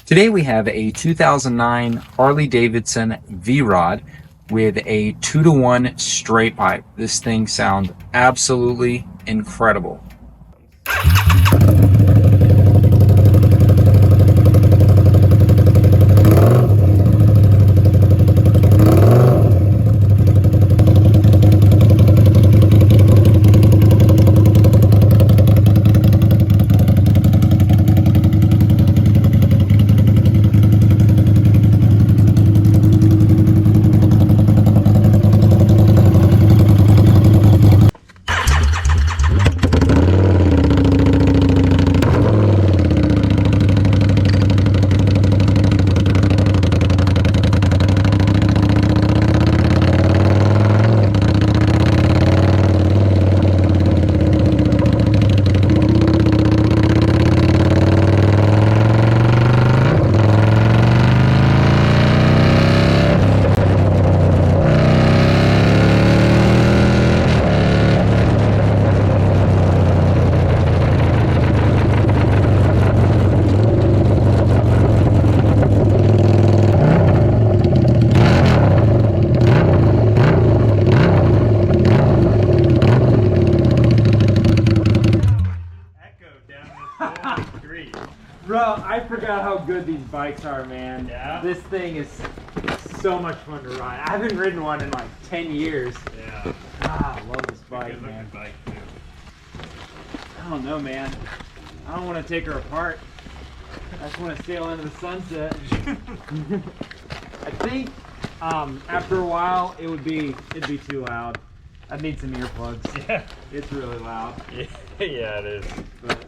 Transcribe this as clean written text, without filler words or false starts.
Today we have a 2009 Harley Davidson V-Rod with a 2-to-1 straight pipe. This thing sounds absolutely incredible. Bro, I forgot how good these bikes are, man. Yeah? This thing is so much fun to ride. I haven't ridden one in like 10 years. Yeah. Ah, I love this bike, Good man. looking bike too. I don't know, man. I don't want to take her apart. I just want to sail into the sunset. I think after a while it'd be too loud. I'd need some earplugs. Yeah. It's really loud. Yeah, it is. But